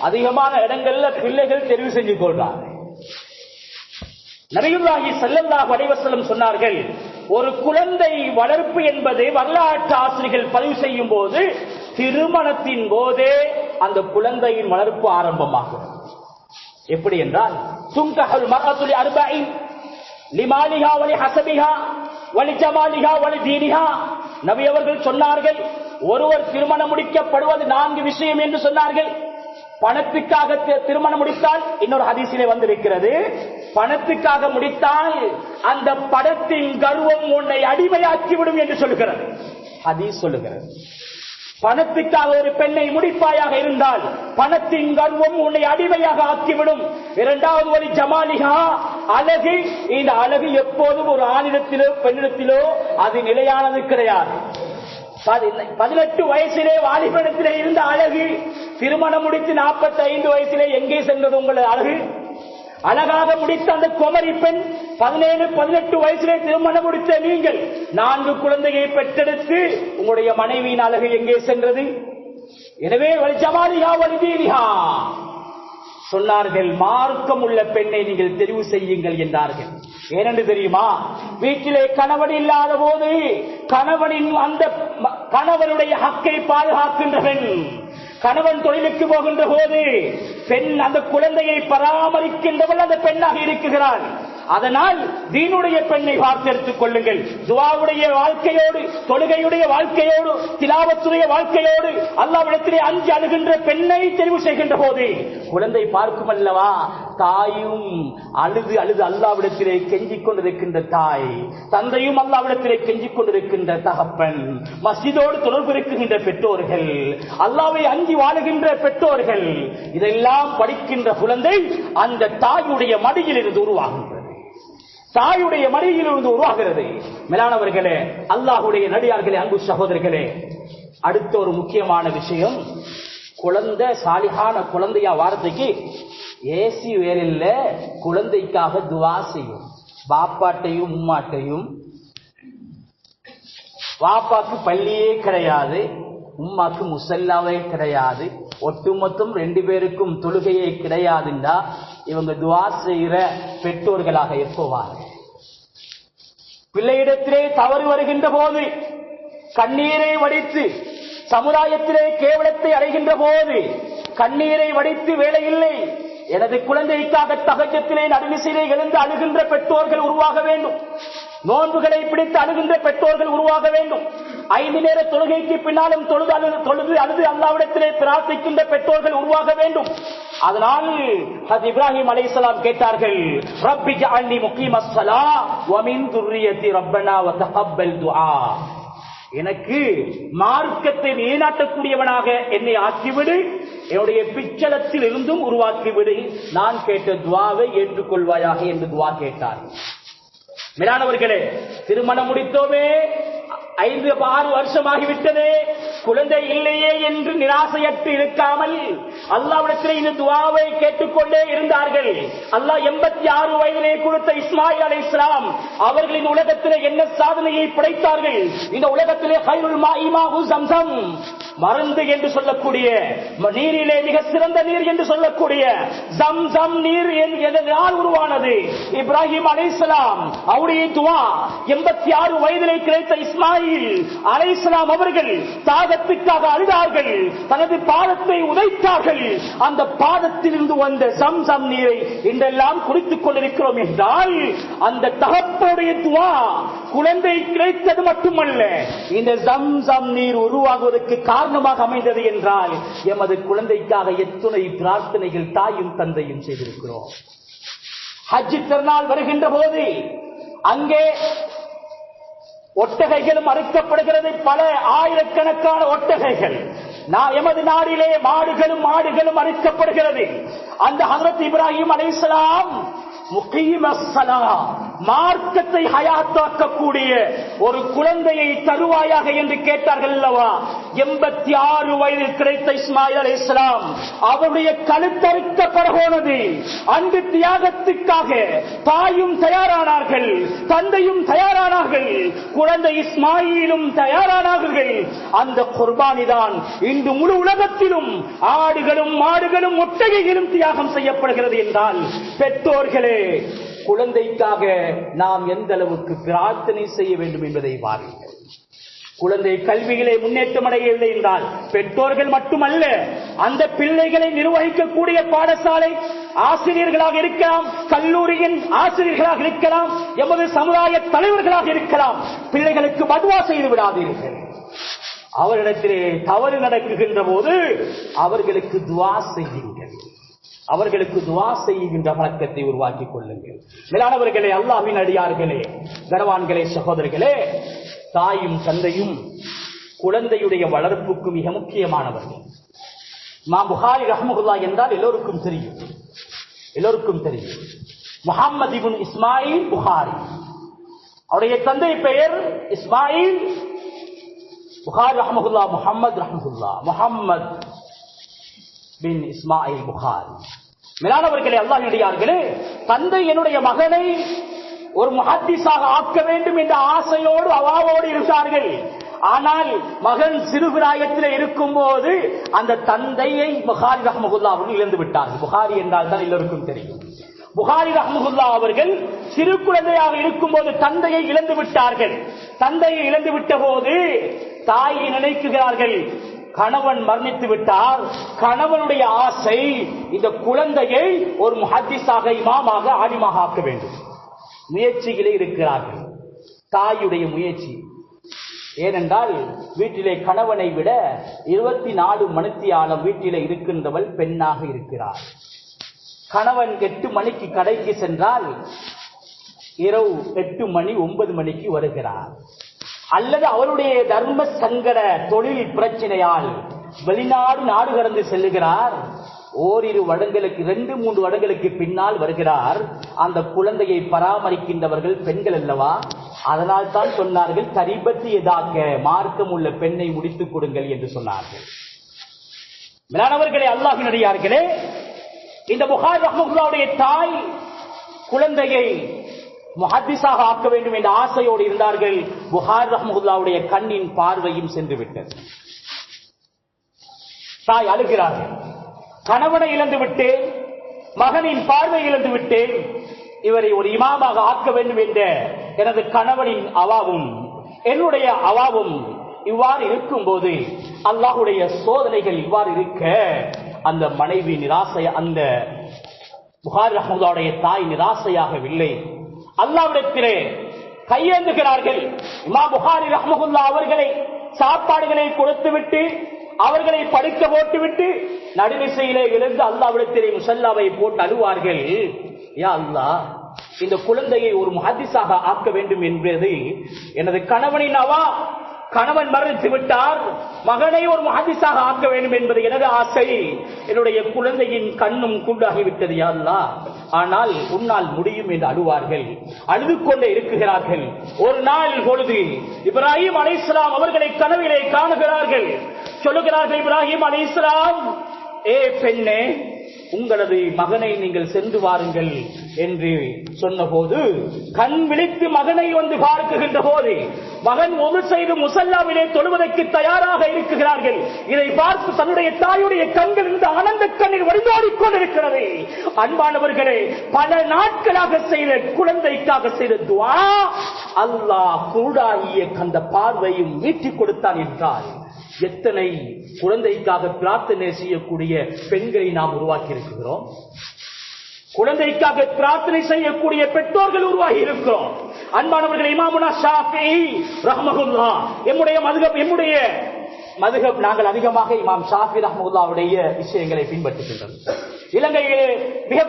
அதிகமான இடங்கள்ல பிள்ளைகள் தெரிவு செஞ்சு கொள்றாங்க. நபியுல்லாஹி ஸல்லல்லாஹு அலைஹி வஸல்லம் சொன்னார்கள், ஒரு குழந்தை வளர்ப்பு என்பது வரலாற்று ஆசிரியர்கள் பதிவு செய்யும் போது திருமணத்தின் போதே அந்த குழந்தையின் வளர்ப்பு ஆரம்பமாகும். எப்படி என்றால், துன்கஹுல் மர்அத்து லிஅர்பஇன் லிமாலிஹா வலி ஹஸபிஹா வலி ஜமாலிஹா வலி தீனிஹா. நபி அவர்கள் சொன்னார்கள், ஒருவர் திருமணம் முடிக்கப்படுவது 4 விஷயம் என்று சொன்னார்கள். பணத்துக்காக திருமணம் முடித்தால், இன்னொரு ஹதீஸிலே வந்திருக்கிறது, பணத்துக்காக முடித்தால் அந்த பணத்தின் கர்வம் உன்னை அடிமையாக்கிவிடும் என்று சொல்லுகிறது. ஹதீஸ் சொல்லுகிறது. பணத்துக்காக ஒரு பெண்ணை முடிப்பாயாக இருந்தால் பணத்தின் கர்வம் உன்னை அடிமையாக ஆக்கிவிடும். இரண்டாவது வழி ஜமாலிகா, அழகு. இந்த அழகு எப்போதும் ஒரு ஆணிடத்திலோ பெண்ணிடத்திலோ அது நிலையானது கிடையாது. 18 வயசிலே வாலிபனத்திலே இருந்த அழகு திருமணம் முடித்து 45 வயசிலே எங்கே சென்றது உங்கள் அழகு? அழகாக முடித்த அந்த குமரி பெண் 17-18 வயசிலே திருமணம் முடித்த நீங்கள் 4 குழந்தையை பெற்றெடுத்து உங்களுடைய மனைவியின் அழகு எங்கே சென்றது? எனவே ஜமாலிகா வலிதீனிஹா சொன்னார்கள், மார்க்கம் உள்ள பெண்ணை நீங்கள் தெரிவு செய்யுங்கள் என்றார்கள். ஏனென்று தெரியுமா? வீட்டிலே கணவன் இல்லாத போது கணவனுடைய ஹக்கை பாதுகாக்கின்ற பெண், கணவன் தொழிலுக்கு போகின்ற போது பெண் அந்த குழந்தையை பராமரிக்கின்றவள் அந்த பெண்ணாக இருக்கிறாள். அதனால் தீனுடைய பெண்ணை பார்த்தெடுத்துக் கொள்ளுங்கள். துஆவுடைய வாழ்க்கையோடு, தொழுகையுடைய வாழ்க்கையோடு, திலாவத்துடைய வாழ்க்கையோடு அல்லாஹ்விடத்திலே அஞ்சி அழுகின்ற பெண்ணை தெரிவு செய்கின்ற போது குழந்தை பார்க்கும் அல்லவா, தாயும் அழுது அழுது அல்லாஹ்விடத்திலே கெஞ்சிக் கொண்டிருக்கின்ற தாய், தந்தையும் அல்லாஹ்விடத்திலே கெஞ்சிக் கொண்டிருக்கின்ற தகப்பன், மஸ்ஜிதோடு தொடர்பு இருக்கின்ற பெற்றோர்கள், அல்லாஹ்வை அஞ்சி வாழுகின்ற பெற்றோர்கள், இதெல்லாம் படிக்கின்ற குழந்தை அந்த தாயுடைய மடியில் இருந்து உருவாகின்றது. தாயுடைய மடியிலிருந்து உருவாகிறது. மேலானவர்களே, அல்லாஹ்வுடைய நடிகார்களே, அன்பு சகோதரர்களே, அடுத்த ஒரு முக்கியமான விஷயம், குழந்தை சாலிஹான குழந்தையா வார்த்தைக்கு ஏசி வேலையில் குழந்தைக்காக துவா செய்யும். பாப்பாட்டையும் உம்மாட்டையும், பாப்பாக்கு பள்ளியே கிடையாது, உம்மாக்கு முசல்லாவே கிடையாது, ஒட்டுமொத்தம் 2 பேருக்கும் தொழுகையே கிடையாதுண்டா இவங்க துவா செய்கிற பெற்றோர்களாக எப்போவார்கள்? பிள்ளையிடத்திலே தவறு வருகின்ற போது கண்ணீரை வடித்து, சமுதாயத்திலே கேவலத்தை அடைகின்ற போது கண்ணீரை வடித்து வேலையில்லை, எனது குழந்தைக்காக தகஜத்திலே நடுநிசையிலே எழுந்து அழுகின்ற பெற்றோர்கள் உருவாக வேண்டும். நோன்புகளை பிடித்து அழுகின்ற பெற்றோர்கள் உருவாக வேண்டும். 5 நேர தொழுகைக்கு பின்னாலும் தொழுது அழுது அல்லாஹ்விடத்திலே பிரார்த்திக்கின்ற பெற்றோர்கள் உருவாக வேண்டும். அதனால் ஹஜ்ரத் இப்ராஹிம் அலைஹிஸ்ஸலாம் கேட்டார்கள், ரப்பி ஜஅல்னி முகீமஸ் ஸலாஹ் வ மின் துர்ரியத்தி ரப்பனா வ தகப்பல் துஆ. எனக்கு மார்க்கத்தை நிலைநாட்டக்கூடியவனாக என்னை ஆக்கிவிடு, என்னுடைய பிச்சலத்தில் இருந்தும் உருவாக்கிவிடு, நான் கேட்ட துஆவை ஏற்றுக்கொள்வாயாக என்று துஆ கேட்டார். மேலானவர்களே, திருமணம் முடித்தோமே, 5-6 வருஷமாகிவிட்டதே, குழந்தை இல்லையே என்று நிராசையற்று இருக்காமல் அல்லாஹ்விடத்திலே இந்த துஆவை கேட்டுக்கொண்டே இருந்தார்கள். அல்லாஹ் 86 வயதிலே கொடுத்த இஸ்மாயில் அலைஹிஸ்ஸலாம் அவர்களின் உலகத்திலே என்ன சாதனையை படைத்தார்கள்? இந்த உலகத்திலே கைருல் மாஇ மாஹு ஸம்ஸம், மருந்து என்று சொல்லக்கூடிய நீரிலே மிக சிறந்த நீர் என்று சொல்லக்கூடிய ஸம்ஸம் நீர் எதனால் உருவானது? இப்ராஹிம் அலைஹிஸ்ஸலாம் அவருடைய துஆ. 86 வயதிலே கிடைத்த இஸ்மாயில் அலைஹிஸ்ஸலாம் அவர்கள் தாகத்துக்காக அழுதார்கள், தனது பாதத்தை உதைத்தார்கள். அந்த பாதத்திலிருந்து வந்த ஸம்ஸம் நீரை இன்றெல்லாம் குடித்துக் கொண்டிருக்கிறோம் என்றால் அந்த தகப்பனுடைய துஆ குழந்தை கிடைத்தது மட்டுமல்ல, இந்த ஸம்ஸம் நீர் உருவாகுவதற்கு காரணமாக அமைந்தது என்றால் எமது குழந்தைக்காக எத்தனை பிரார்த்தனைகள் தாயும் தந்தையும் செய்திருக்கிறோம். ஹஜ் திருநாள் வருகின்ற போது அங்கே ஒட்டகைகளும் அறுக்கப்படுகிறது, பல ஆயிரக்கணக்கான ஒட்டகைகள். எமது நாடிலே மாடுகளும் அறுக்கப்படுகிறது. அந்த ஹஜ்ரத் இப்ராஹிம் அலைஹிஸ்ஸலாம் முகீமஸ் ஸலாஹ், மார்க்கத்தை ஹயாத்தாக்கக்கூடிய ஒரு குழந்தையை தருவாயாக என்று கேட்டார்கள் அல்லவா? 86 வயதில் கிடைத்த இஸ்மாயில் அலைஹிஸ்ஸலாம் அவருடைய கழுத்தறுக்கப்பட போனது. அன்று தியாகத்துக்காக தாயும் தயாரானார்கள், தந்தையும் தயாரானார்கள், குழந்தை இஸ்மாயிலும் தயாரானார்கள். அந்த குர்பானிதான் இன்று முழு உலகத்திலும் ஆடுகளும் மாடுகளும் ஒட்டகைகளும் தியாகம் செய்யப்படுகிறது என்றால், பெற்றோர்களே, குழந்தைக்காக நாம் எந்த அளவுக்கு பிரார்த்தனை செய்ய வேண்டும் என்பதை பாருங்கள். குழந்தை கல்வியிலே முன்னேற்றம் அடையவில்லை என்றால் பெற்றோர்கள் மட்டுமல்ல, அந்த பிள்ளைகளை நிர்வகிக்கக்கூடிய பாடசாலை ஆசிரியர்களாக இருக்கலாம், கல்லூரியின் ஆசிரியர்களாக இருக்கலாம், எமது சமுதாய தலைவர்களாக இருக்கலாம், பிள்ளைகளுக்கு பத்வா செய்து விடாதீர்கள். அவரிடத்திலே தவறு நடக்குகின்ற போது அவர்களுக்கு துஆ செய்யுங்கள். அவர்களுக்கு துஆ செய்கின்ற பழக்கத்தை உருவாக்கிக் கொள்ளுங்கள். மேலானவர்களே, அல்லாஹ்வின் அடியார்களே, கனவான்களே, சகோதரர்களே, தாயும் தந்தையும் குழந்தையுடைய வளர்ப்புக்கு மிக முக்கியமானவர்கள். இமாம் புகாரி ரஹ்மத்துல்லாஹி என்றால் எல்லோருக்கும் தெரியும். முஹம்மது இப்னு இஸ்மாயில் புகாரி, அவருடைய தந்தை பெயர் இஸ்மாயில், புகாரி ரஹ்மத்துல்லாஹ் முஹம்மது ரஹ்மத்துல்லாஹ் முஹம்மது பின் இஸ்மாயில் புகாரி. மேலானவர்களே, அல்லாஹ்வின் அடியார்களே, தந்தை என்னுடைய மகனை ஒரு முஹத்திஸாக ஆக்க வேண்டும் என்ற ஆசையோடு அவாவோடு இருந்தார்கள். ஆனால் மகன் சிறுபிராயத்தில் இருக்கும் போது அந்த தந்தையை புகாரி ரஹ்மத்துல்லாஹ் அவர்கள் இழந்து விட்டார்கள். புகாரி என்றால் தான் எல்லோருக்கும் தெரியும். புகாரி ரஹ்மத்துல்லாஹ் அவர்கள் சிறு குழந்தையாக இருக்கும் போது தந்தையை இழந்து விட்டார்கள். தந்தையை இழந்து விட்ட போது தாயை நினைக்கிறார்கள், கணவன் மரணித்து விட்டார், கணவனுடைய ஆசை இந்த குழந்தையை ஒரு முஹத்திஸாக, இமாமாக, ஆலிமாக ஆக்க வேண்டும். முயற்சிகளே இருக்கிறார்கள், தாயுடைய முயற்சி. ஏனென்றால் வீட்டிலே கணவனை விட 24 மணித்தியாலம் வீட்டிலே இருக்கின்றவள் பெண்ணாக இருக்கிறார். கணவன் 8 மணிக்கு கடைக்கு சென்றால் இரவு 8 மணி 9 மணிக்கு வருகிறார். அல்லது அவருடைய தர்ம சங்கட தொழில் பிரச்சனையால் வெளிநாடு கடந்து செல்லுகிறார். ஓரிரு வருடங்களுக்கு 2-3 வருடங்களுக்கு பின்னால் வருகிறார். அந்த குழந்தையை பராமரிக்கின்றவர்கள் பெண்கள் அல்லவா? அதனால் தான் சொன்னார்கள், தரிபத்தி எதாக்க, மார்க்கம் உள்ள பெண்ணை முடித்துக் கொடுங்கள் என்று சொன்னார்கள். மேலானவர்களே, அல்லாஹ்வின் அடியார்களே, இந்த புகாரி ரஹ்மத்துல்லாஹுடைய தாய் குழந்தையை முஹத்திஸாக ஆக்க வேண்டும் என்ற ஆசையோடு இருந்தார்கள். புகாரி ரஹ்மத்துல்லாஹுடைய கண்ணின் பார்வையும் சென்று விட்டது. தாய் அழுகிறார்கள், கணவனை இழந்து விட்டேன், மகனின் பார்வை இழந்து விட்டேன், இவரை ஒரு இமாமாக ஆக்க வேண்டும் என்ற எனது கணவனின் அவாவும் என்னுடைய அவாவும் இவ்வாறு இருக்கும் போது, அல்லாஹ்வுடைய சோதனைகள் இவ்வாறு இருக்க, அந்த மனைவி அந்த புகாரி ரஹ்மத்துல்லாஹுடைய தாய் நிராசையாகவில்லை. அல்லாஹ்விடத்திலே கையேந்துகிறார்கள். இமாம் புகாரி ரஹ்மத்துல்லாஹ் அவர்களை சாப்பாடுகளை கொடுத்துவிட்டு அவர்களை படுக்க போட்டுவிட்டு நடுநிசையிலே எழுந்து அல்லாஹ்விடத்திலே முஸல்லாவை போட்டு அழுவார்கள். யா அல்லாஹ், இந்த குழந்தையை ஒரு முஹத்திஸாக ஆக்க வேண்டும் என்பது எனது கணவனின் அவா. கணவன் மரணித்து விட்டார், மகனை ஒரு முஹத்திஸாக ஆக்க வேண்டும் என்பது எனது ஆசை. என்னுடைய குழந்தையின் கண்ணும் குண்டாகிவிட்டது யா அல்லாஹ், ஆனால் உன்னால் முடியும் என்று அழுவார்கள். அழுது கொண்டே இருக்குகிறார்கள். ஒரு நாள் பொழுது இப்ராஹிம் அலைஹிஸ்ஸலாம் அவர்களை கனவிலே காணுகிறார்கள். சொல்லுகிறார்கள், இப்ராஹிம் அலைஹிஸ்ஸலாம், ஏ பெண்ணே, உங்களது மகனை நீங்கள் சென்று வாருங்கள் என்று சொன்னபோது கண் விழித்து மகனை வந்து பார்க்குகின்ற போது மகன் ஒது செய்து முஸல்லாவிலே தொழுவதற்கு தயாராக இருக்குகிறார்கள். இதை பார்த்து தன்னுடைய தாயுடைய கண்கள் இந்த ஆனந்த கண்ணீர் வடிந்தோடிக் கொண்டிருக்கிறது. அன்பானவர்களே, பல நாட்களாக செய்த குழந்தைக்காக செய்த துஆ அல்லாஹ் குருடாகிய அந்த பார்வையும் மீட்டிக் கொடுத்தான் என்றால், எத்தனை குழந்தைக்காக பிரார்த்தனை செய்யக்கூடிய பெண்களை நாம் உருவாக்கி இருக்கிறோம். குழந்தைக்காக பிரார்த்தனை செய்யக்கூடிய பெற்றோர்கள் உருவாகி இருக்கிறோம். அன்பானவர்கள், இமாமுனா ஷாஃபிஈ ரஹ்மத்துல்லாஹ், எம்முடைய மதுஹப் நாங்கள் அதிகமாக இமாம் ஷாஃபி ரஹ்மத்துல்லாஹ்வுடைய விஷயங்களை பின்பற்றுகின்றோம். இலங்கையிலே மிக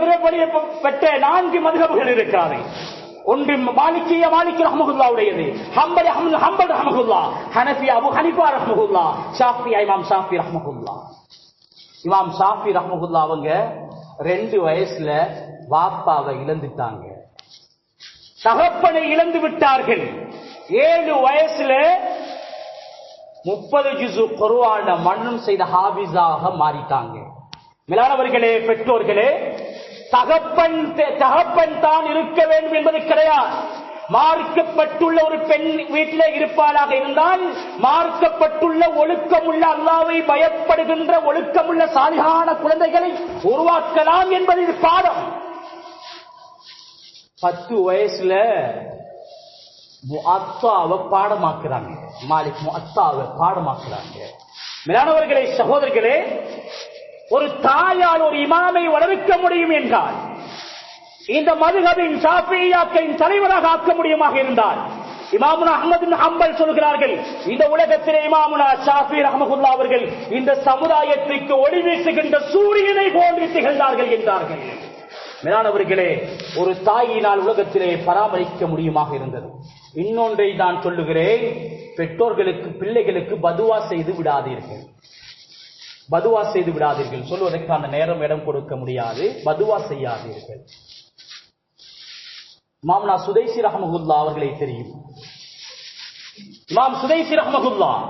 பெற்ற 4 மதுஹப்கள் இருக்கிறார்கள். ஒன்று மாலிக் ரஹ்மத்துல்லாஹ்வுடையது, ஹம்பலி ஹம்பல் ரஹ்மத்துல்லாஹ், ஹனஃபி அபூ ஹனீஃபா ரஹ்மத்துல்லாஹ், ஷாஃபி இமாம் ஷாஃபி ரஹ்மத்துல்லாஹ். இமாம் ஷாஃபி ரஹ்மத்துல்லாஹ் அவங்க 2 வயசுல வாப்பாவை இழந்துட்டாங்க, தகப்பனை இழந்து விட்டார்கள். 7 வயசுல 30 ஜுஸு குர்ஆன மன்னம் செய்த ஹாபிஸாக மாறிட்டாங்க. மேலானவர்களே, பெற்றோர்களே, தகப்பன் தான் இருக்க வேண்டும் என்பது கிடையாது. மார்க்கப்பட்டுள்ள ஒரு பெண் வீட்டிலே இருப்பாளாக இருந்தால் மார்க்கப்பட்டுள்ள ஒழுக்கமுள்ள, அல்லாஹ்வை பயப்படுகின்ற ஒழுக்கமுள்ள சாலிஹான குழந்தைகளை உருவாக்கலாம் என்பது பாடம். 10 வயசுல முஅத்தாவை பாடமாக்குறாங்க. மாலிக் முஅத்தாவை பாடமாக்குறாங்க. மேலானவர்களே, சகோதரர்களே, ஒரு தாயால் ஒரு இமாமை வளர்க்க முடியும் என்றால், இந்த மதுஹபின் ஷாஃபிஈயாக்களின் தலைவராக ஆக்க முடியுமாக இருந்தால், இமாமுனா அஹ்மத் பின் ஹம்பல் சொல்கிறார்கள், இந்த உலகத்திலே இமாமுனா ஷாஃபி ரஹ்மத்துல்லாஹி அவர்கள் இந்த சமுதாயத்துக்கு ஒளி வீசுகின்ற சூரியனை போன்று திகழ்ந்தார்கள் என்றார்கள். மேலானவர்களே, ஒரு தாயினால் உலகத்திலே பராமரிக்க முடியுமாக இருந்தது. இன்னொன்றை நான் சொல்லுகிறேன், பெற்றோர்களுக்கு பிள்ளைகளுக்கு பதுவா செய்து விடாதீர்கள். பதுவா செய்து விடாதீர்கள். சொல்வதற்கான நேரம் இடம் கொடுக்க முடியாது. பதுவா செய்யாதீர்கள். இமாம்னா சுதைசி ரஹ்மத்துல்லாஹி அவர்களை தெரியும். இமாம் சுதைசி ரஹ்மத்துல்லாஹி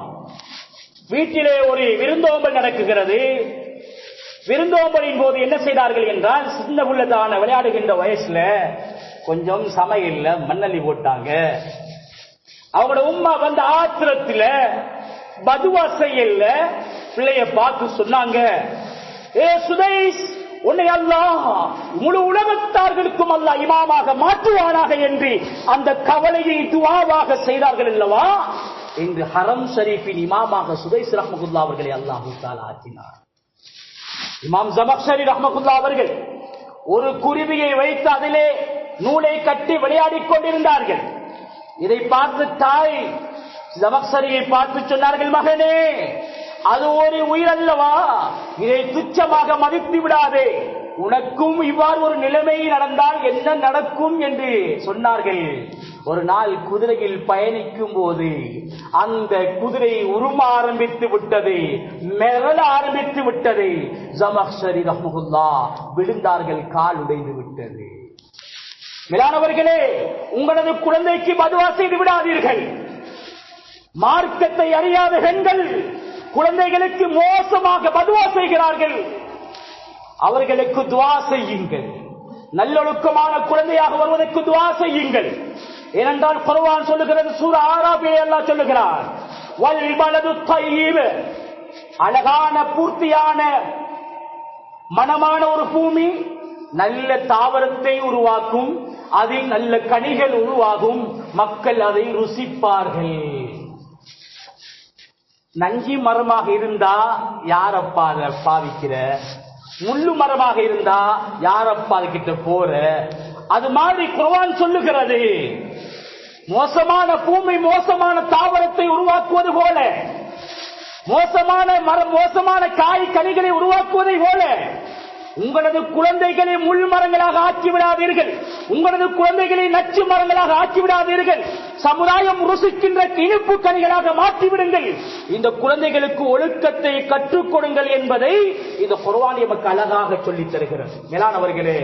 வீட்டிலே ஒரு விருந்தோம்பல் நடக்குகிறது. விருந்தோம்பலின் போது என்ன செய்தார்கள் என்றால், சின்ன உள்ளதான விளையாடுகின்ற வயசுல கொஞ்சம் சமையல்ல மண்ணள்ளி போட்டாங்க. அவங்களோட உம்மா வந்து ஆத்திரத்துல பதுவா செய்யல பிள்ளைய பார்த்து சொன்னாங்க, ஏ சுதைஸ், உன்னை அல்லாஹ் முழு உலகத்தார்களுக்கும் அல்லாஹ் இமாமாக மாற்றுவானாக என்று அந்த கவலையை துஆவாக செய்தார்கள் அல்லவா. இன்று ஹரம் ஷரீஃபின் இமாமாக சுதைஸ் ரஹ்மத்துல்லாஹி அவர்களை அல்லாஹ் தஆலா ஆக்கினார். இமாம் ஜமக்ஷரி ரஹ்மத்துல்லாஹி அவர்கள் ஒரு குருவியை வைத்து அதிலே நூலை கட்டி விளையாடிக் கொண்டிருந்தார்கள். இதை பார்த்து தாய் ஜமக்ஷரியை பார்த்து சொன்னார்கள், மகனே, அது ஒரு உயிர் அல்லவா, இதை துச்சமாக மதித்து விடாதே, உனக்கும் இவ்வாறு ஒரு நிலைமை நடந்தால் என்ன நடக்கும் என்று சொன்னார்கள். ஒரு நாள் குதிரையில் பயணிக்கும் போது அந்த குதிரை உரும ஆரம்பித்து விட்டது, மிரள ஆரம்பித்து விட்டது. ஜமக்ஷரி ரஹ்மத்துல்லாஹி விழுந்தார்கள், கால் உடைந்து விட்டது. மேலானவர்களே, உங்களது குழந்தைக்கு பதுவா செய்து விடாதீர்கள். மார்க்கத்தை அறியாத பெண்கள் குழந்தைகளுக்கு மோசமாக பதுவா செய்கிறார்கள். அவர்களுக்கு துஆ செய்யுங்கள். நல்லொழுக்கமான குழந்தையாக வருவதற்கு துஆ செய்யுங்கள். ஏனென்றால் குர்ஆன் சொல்லுகிறது, சூரா ஆராபிலே அல்லாஹ் சொல்லுகிறார், வல் பலது தையிப், அழகான பூர்த்தியான மனமான ஒரு பூமி நல்ல தாவரத்தை உருவாக்கும், அதில் நல்ல கனிகள் உருவாகும், மக்கள் அதை ருசிப்பார்கள். நஞ்சி மரமாக இருந்தா யாரப்பா அதை பாவிக்கிற, முள்ளு மரமாக இருந்தா யாரப்பா கிட்ட போற, அது மாதிரி குர்ஆன் சொல்லுகிறது, மோசமான பூமி மோசமான தாவரத்தை உருவாக்குவது போல, மோசமான மரம் மோசமான காய் கனிகளை உருவாக்குவதை போல உங்களது குழந்தைகளை முள் மரங்களாக ஆக்கிவிடாதீர்கள். உங்களது குழந்தைகளை நச்சு மரங்களாக ஆக்கிவிடாதீர்கள். சமுதாயம் ருசிக்கின்ற இனிப்பு கனிகளாக மாற்றிவிடுங்கள். இந்த குழந்தைகளுக்கு ஒழுக்கத்தை கற்றுக் கொடுங்கள் என்பதை இந்த குர்ஆன் நமக்கு அழகாக சொல்லித் தருகிறது. மேலானவர்களே,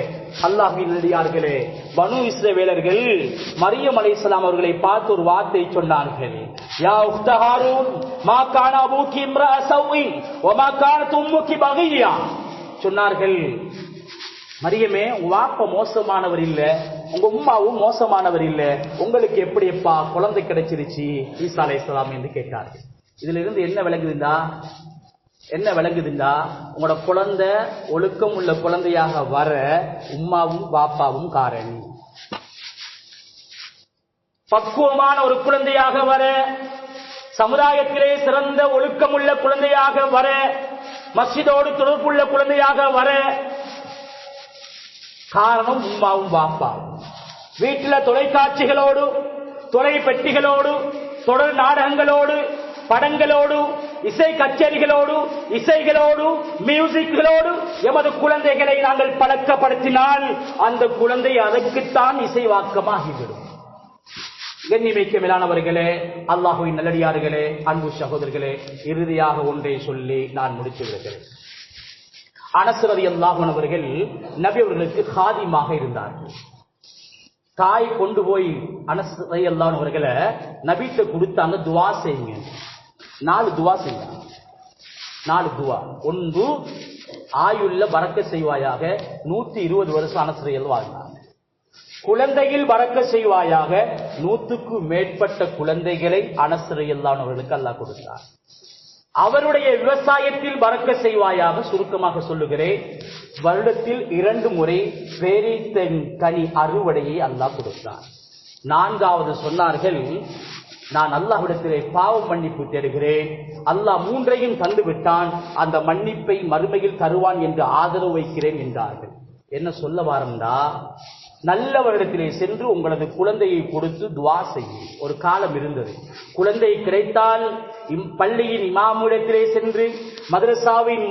அல்லாஹ்வின் நல்லடியார்களே, பனு இஸ்ரவேலர்கள் மரியம் அலைஹிஸ்ஸலாம் அவர்களை பார்த்து ஒரு வார்த்தை சொன்னார்கள், யா உக்த ஹாரூன் மா கான அபூகி இம்ரா சௌஇன் வ மா கானத் உம்முகி பகியா. சொன்னார்கள், மரியமே, உங்க வாப்பா மோசமானவர் இல்ல, உங்க உம்மாவும் மோசமானவர் இல்ல, உங்களுக்கு எப்படிப்பா குழந்தை கிடைச்சிருச்சு ஈசா அலைஹிஸ்ஸலாம் என்று கேட்டார்கள். இதுல இருந்து என்ன விளங்குதுண்டா, உங்களோட குழந்தை ஒழுக்கம் உள்ள குழந்தையாக வர உம்மாவும் பாப்பாவும் காரணி. பக்குவமான ஒரு குழந்தையாக வர, சமுதாயத்திலே சிறந்த ஒழுக்கம் உள்ள குழந்தையாக வர, மஸ்ஜிதோடு தொடர்புள்ள குழந்தையாக வர காரணம் உம்மாவும் பாப்பாவும். வீட்டில் தொலைக்காட்சிகளோடு, தொலை பெட்டிகளோடு, தொடர் நாடகங்களோடு, படங்களோடு, இசை கச்சேரிகளோடு, இசைகளோடு, மியூசிக்களோடு எமது குழந்தைகளை நாங்கள் பழக்கப்படுத்தினால் அந்த குழந்தை அதற்குத்தான் இசைவாக்கமாகிவிடும். கண்ணியமிக்க மேலானவர்களே, அல்லாஹ்வின் நல்லடியார்களே, அன்பு சகோதரர்களே, இறுதியாக ஒன்றை சொல்லி நான் முடித்து விடுகிறேன். அனஸ் ரலியல்லாஹு அன்ஹு அவர்கள் நபி அவர்களுக்கு காதிமாக இருந்தார்கள். தாய் கொண்டு போய் அனஸ் ரலியல்லாஹு அன்ஹு அவர்களை நபிட்ட கொடுத்தாங்க, துவா செய்யுங்க. 4 துவா செய்வாங்க. 4 துவா. ஒன்று, ஆயுள்ல பரக்கத் செய்வாயாக, 120 வருஷம் அனஸ் ரலியல்லாஹு வாழ்ந்தாங்க. குழந்தையில் பரக்கத் செய்வாயாக, 100க்கு மேற்பட்ட குழந்தைகளை அனஸ் ரலியல்லாஹு அன்ஹு அவர்களுக்கு அல்லாஹ் கொடுத்தார். அவருடைய விவசாயத்தில் பரக்கத் செய்வாயாக, சுருக்கமாக சொல்லுகிறேன், வருடத்தில் 2 முறை பேரீச்சங்கனி அறுவடையை அல்லாஹ் கொடுத்தார். 4வது சொன்னார்கள், நான் அல்லாஹ்விடத்திலே பாவ மன்னிப்பு தேடுகிறேன், அல்லாஹ் 3ஐயும் தந்து விட்டான், அந்த மன்னிப்பை மறுமையில் தருவான் என்று ஆதரவு வைக்கிறேன் என்றார்கள். என்ன சொல்ல வாரம்டா, நல்லவரிடத்திலே சென்று உங்களது குழந்தையை கொடுத்து துவா செய்யும். ஒரு காலம் இருந்தது, குழந்தை கிடைத்தால் பள்ளியின் இமாமிடத்திலே சென்று, மதரசாவின்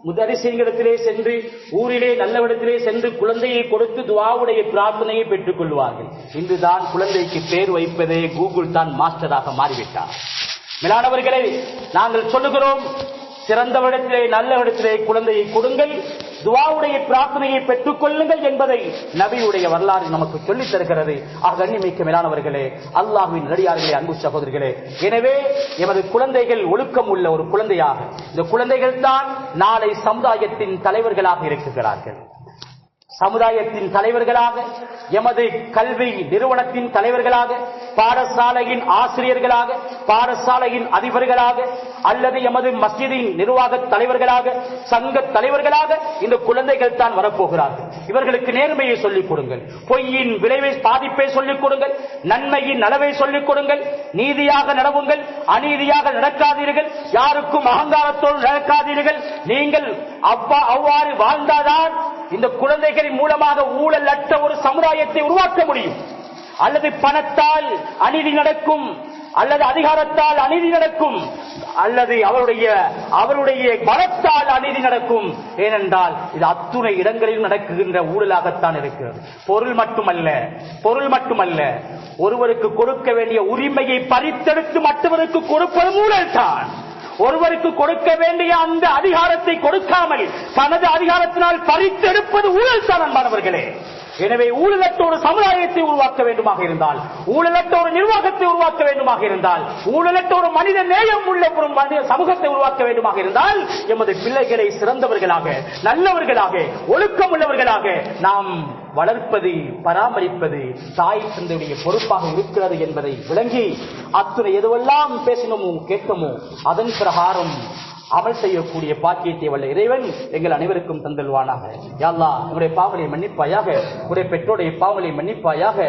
முதரிசிகளிடத்திலே சென்று, ஊரிலே நல்லவிடத்திலே சென்று குழந்தையை கொடுத்து துவாவுடைய பிரார்த்தனையை பெற்றுக் கொள்வார்கள். இன்றுதான் குழந்தைக்கு பேர் வைப்பதே கூகுள் தான் மாஸ்டராக மாறிவிட்டார். மேலானவர்களே, நாங்கள் சொல்லுகிறோம், சிறந்தவிடத்திலே நல்லவிடத்திலே குழந்தையை கொடுங்கள், துவாவுடைய பிரார்த்தனையை பெற்றுக் கொள்ளுங்கள் என்பதை நபியுடைய வரலாறு நமக்கு சொல்லித் தருகிறது. கண்ணியமிக்க மேலானவர்களே, அல்லாஹ்வின் நடிகார்களே, அன்பு சகோதரர்களே, எனவே எமது குழந்தைகள் ஒழுக்கம் உள்ள ஒரு குழந்தையாக, இந்த குழந்தைகள் தான் நாளை சமுதாயத்தின் தலைவர்களாக இருக்கிறார்கள். சமுதாயத்தின் தலைவர்களாக, எமது கல்வி நிறுவனத்தின் தலைவர்களாக, பாடசாலையின் ஆசிரியர்களாக, பாடசாலையின் அதிபர்களாக, அல்லது எமது மஸ்ஜிதின் நிர்வாக தலைவர்களாக, சங்க தலைவர்களாக இந்த குழந்தைகள் தான் வரப்போகிறார்கள். இவர்களுக்கு நேர்மையை சொல்லிக் கொடுங்கள், பொய்யின் விளைவை பாதிப்பை சொல்லிக் கொடுங்கள், நன்மையின் நலவை சொல்லிக் கொடுங்கள், நீதியாக நடவுங்கள், அநீதியாக நடக்காதீர்கள், யாருக்கும் அகங்காரத்தோடு நடக்காதீர்கள். நீங்கள் அவ்வாறு வாழ்ந்தாதான் இந்த குழந்தைகளின் மூலமாக ஊழல் அற்ற ஒரு சமுதாயத்தை உருவாக்க முடியும். அல்லது பணத்தால் அநீதி நடக்கும், அல்லது அதிகாரத்தால் அநீதி நடக்கும், அல்லது அவருடைய பலத்தால் அநீதி நடக்கும். ஏனென்றால் இது அத்துணை இடங்களிலும் நடக்குகின்ற ஊழலாகத்தான் இருக்கிறது. பொருள் மட்டுமல்ல, ஒருவருக்கு கொடுக்க வேண்டிய உரிமையை பறித்தெடுத்து மற்றவருக்கு கொடுப்பது ஊழல் தான். ஒருவருக்கு கொடுக்க வேண்டிய அந்த அதிகாரத்தை கொடுக்காமல் தனது அதிகாரத்தினால் பறித்தெடுப்பது ஊழல் தான் அன்பானவர்களே. எனவே ஊழலற்ற ஒரு சமுதாயத்தை உருவாக்க வேண்டுமாக இருந்தால், ஊழலற்ற ஒரு நிர்வாகத்தை உருவாக்க வேண்டுமாக இருந்தால், ஊழலற்ற ஒரு மனித நேயம் உள்ள ஒரு மனித சமூகத்தை உருவாக்க வேண்டுமாக இருந்தால், எமது பிள்ளைகளை சிறந்தவர்களாக, நல்லவர்களாக, ஒழுக்கம் உள்ளவர்களாக நாம் வளர்ப்பது, பராமரிப்பது தாய் தந்தையுடைய பொறுப்பாக இருக்கிறது என்பதை விளங்கி, அத்துணை எதுவெல்லாம் பேசினோமோ கேட்டோமோ அதன் பிரகாரம் அமல் செய்யக்கூடிய பாக்கியத்தை வல்ல இறைவன் எங்கள் அனைவருக்கும் தந்தல்வானாக. யா அல்லாஹ், நம்முடைய பாவங்களை மன்னிப்பாயாக, உடைய பெற்றோருடைய பாவங்களை மன்னிப்பாயாக.